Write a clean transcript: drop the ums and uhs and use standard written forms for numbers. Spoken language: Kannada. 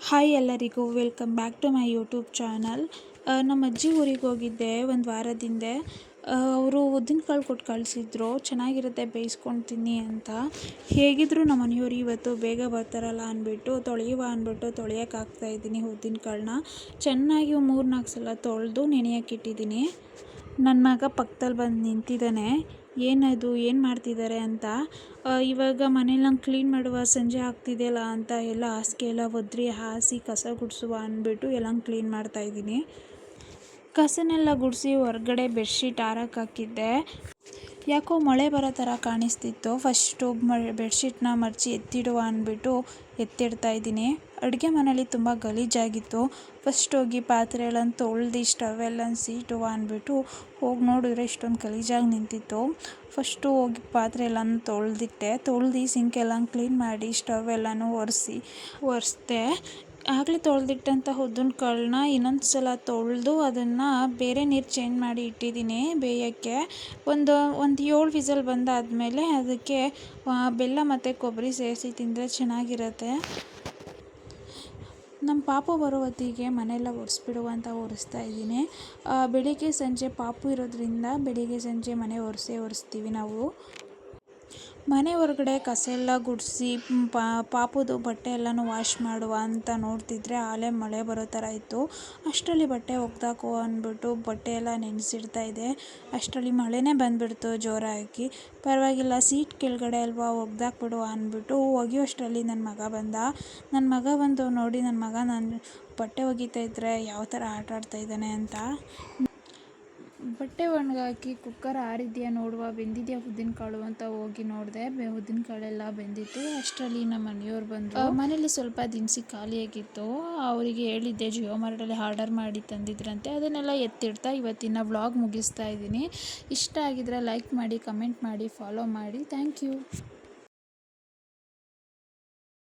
ಹಾಯ್ ಎಲ್ಲರಿಗೂ welcome back to my YouTube channel. ನಮ್ಮ ಅಜ್ಜಿ ಊರಿಗೆ ಹೋಗಿದ್ದೆ ಒಂದು ವಾರದಿಂದ. ಅವರು ಉದ್ದಿನಕಾಳು ಕೊಟ್ಟು ಕಳಿಸಿದ್ರು, ಚೆನ್ನಾಗಿರುತ್ತೆ ಬೇಯಿಸ್ಕೊಂಡು ತಿನ್ನಿ ಅಂತ. ಹೇಗಿದ್ರು ನಮ್ಮ ಮನೆಯವರು ಇವತ್ತು ಬೇಗ ಬರ್ತಾರಲ್ಲ ಅಂದ್ಬಿಟ್ಟು ತೊಳೆಯೋಕೆ ಹಾಕ್ತಾಯಿದ್ದೀನಿ. ಉದ್ದಿನಕಾಳನ್ನ ಚೆನ್ನಾಗಿ 3-4 ಸಲ ತೊಳೆದು ನೆನೆಯೋಕ್ಕಿಟ್ಟಿದ್ದೀನಿ. ನನ್ನ ಮಗ ಪಕ್ಕದಲ್ಲಿ ಬಂದು ನಿಂತಿದ್ದಾನೆ, ಏನದು ಏನು ಮಾಡ್ತಿದ್ದಾರೆ ಅಂತ. ಇವಾಗ ಮನೆಯೆಲ್ಲ ಕ್ಲೀನ್ ಮಾಡುವ, ಸಂಜೆ ಆಗ್ತಿದೆಯಲ್ಲ ಅಂತ ಎಲ್ಲ ಹಾಸಿಗೆ ಎಲ್ಲ ಒದ್ರಿ ಹಾಸಿ ಕಸ ಗುಡಿಸುವ ಅಂದ್ಬಿಟ್ಟು ಎಲ್ಲ ಕ್ಲೀನ್ ಮಾಡ್ತಾಯಿದ್ದೀನಿ. ಕಸನೆಲ್ಲ ಗುಡಿಸಿ ಹೊರಗಡೆ ಬೆಡ್ಶೀಟ್ ಹಾರಕ್ಕೆ ಹಾಕಿದ್ದೆ. ಯಾಕೋ ಮಳೆ ಬರೋ ಥರ ಕಾಣಿಸ್ತಿತ್ತು. ಫಸ್ಟು ಬೆಡ್ಶೀಟ್ನ ಮಡಚಿ ಎತ್ತಿಡುವ ಅಂದ್ಬಿಟ್ಟು ಎತ್ತಿಡ್ತಾಯಿದ್ದೀನಿ. ಅಡುಗೆ ಮನೇಲಿ ತುಂಬ ಗಲೀಜಾಗಿತ್ತು. ಫಸ್ಟ್ ಹೋಗಿ ಪಾತ್ರೆ ಎಲ್ಲ ತೊಳ್ದು ಸ್ಟವ್ ಎಲ್ಲ ಸೀಟುವ ಅಂದ್ಬಿಟ್ಟು ಹೋಗಿ ನೋಡಿದ್ರೆ ಇಷ್ಟೊಂದು ಗಲೀಜಾಗಿ ನಿಂತಿತ್ತು. ಫಸ್ಟು ಹೋಗಿ ಪಾತ್ರೆ ಎಲ್ಲ ತೊಳ್ದು ಸಿಂಕೆಲ್ಲ ಕ್ಲೀನ್ ಮಾಡಿ ಸ್ಟವ್ ಎಲ್ಲನೂ ಒರೆಸ್ದೆ. ಆಗಲೇ ತೊಳೆದಿಟ್ಟಂಥ ಉದ್ದಿನಕಾಳನ್ನ ಇನ್ನೊಂದು ಸಲ ತೊಳೆದು ಅದನ್ನು ಬೇರೆ ನೀರು ಚೇಂಜ್ ಮಾಡಿ ಇಟ್ಟಿದ್ದೀನಿ ಬೇಯೋಕ್ಕೆ. ಒಂದು 7 ವಿಸಲ್ ಬಂದಾದಮೇಲೆ ಅದಕ್ಕೆ ಬೆಲ್ಲ ಮತ್ತು ಕೊಬ್ಬರಿ ಸೇರಿಸಿ ತಿಂದರೆ ಚೆನ್ನಾಗಿರುತ್ತೆ. ನಮ್ಮ ಪಾಪು ಬರೋ ಹೊತ್ತಿಗೆ ಮನೆಯೆಲ್ಲ ಒರೆಸ್ಬಿಡುವ ಅಂತ ಒರೆಸ್ತಾ ಇದ್ದೀನಿ. ಬೆಳಿಗ್ಗೆ ಸಂಜೆ ಪಾಪು ಇರೋದ್ರಿಂದ ಬೆಳಿಗ್ಗೆ ಸಂಜೆ ಮನೆ ಒರೆಸ್ತೀವಿ ನಾವು. ಮನೆ ಹೊರಗಡೆ ಕಸ ಎಲ್ಲ ಗುಡಿಸಿ ಪಾಪುದು ಬಟ್ಟೆ ಎಲ್ಲನೂ ವಾಶ್ ಮಾಡುವ ಅಂತ ನೋಡ್ತಿದ್ರೆ ಆಲೇ ಮಳೆ ಬರೋ ಥರ ಇತ್ತು. ಅಷ್ಟರಲ್ಲಿ ಬಟ್ಟೆ ಒಗ್ದಾಕೋ ಅಂದ್ಬಿಟ್ಟು ಬಟ್ಟೆ ಎಲ್ಲ ನೆನೆಸಿಡ್ತಾ ಇದೆ. ಅಷ್ಟರಲ್ಲಿ ಮಳೆನೇ ಬಂದುಬಿಡ್ತು ಜೋರಾಗಿ. ಪರವಾಗಿಲ್ಲ, ಸೀಟ್ ಕೆಳಗಡೆ ಅಲ್ವಾ ಒಗ್ದಾಕ್ಬಿಡುವ ಅಂದ್ಬಿಟ್ಟು ಒಗೆಯೋಷ್ಟರಲ್ಲಿ ನನ್ನ ಮಗ ಬಂದು ನೋಡಿ ನನ್ನ ಮಗ ನಾನು ಬಟ್ಟೆ ಒಗಿತಾ ಇದ್ದರೆ ಯಾವ ಥರ ಆಟ ಆಡ್ತಾಯಿದ್ದಾನೆ ಅಂತ. ಬಟ್ಟೆ ಒಣಗಾಕಿ ಕುಕ್ಕರ್ ಆರಿದೆಯಾ ನೋಡುವ, ಬೆಂದಿದೆಯಾ ಉದ್ದಿನಕಾಳು ಅಂತ ಹೋಗಿ ನೋಡಿದೆ. ಉದ್ದಿನಕಾಳೆಲ್ಲ ಬೆಂದಿತ್ತು. ಅಷ್ಟರಲ್ಲಿ ನಮ್ಮ ಮನೆಯವ್ರು ಬಂದರು. ಮನೇಲಿ ಸ್ವಲ್ಪ ದಿನಸಿ ಖಾಲಿಯಾಗಿತ್ತು. ಅವರಿಗೆ ಹೇಳಿದ್ದೆ ಜಿಯೋ ಮಾರ್ಟಲ್ಲಿ ಆರ್ಡರ್ ಮಾಡಿ ತಂದಿದ್ರಂತೆ. ಅದನ್ನೆಲ್ಲ ಎತ್ತಿಡ್ತಾ ಇವತ್ತಿನ ವ್ಲಾಗ್ ಮುಗಿಸ್ತಾ ಇದ್ದೀನಿ. ಇಷ್ಟ ಆಗಿದ್ರೆ ಲೈಕ್ ಮಾಡಿ, ಕಮೆಂಟ್ ಮಾಡಿ, ಫಾಲೋ ಮಾಡಿ. Thank you.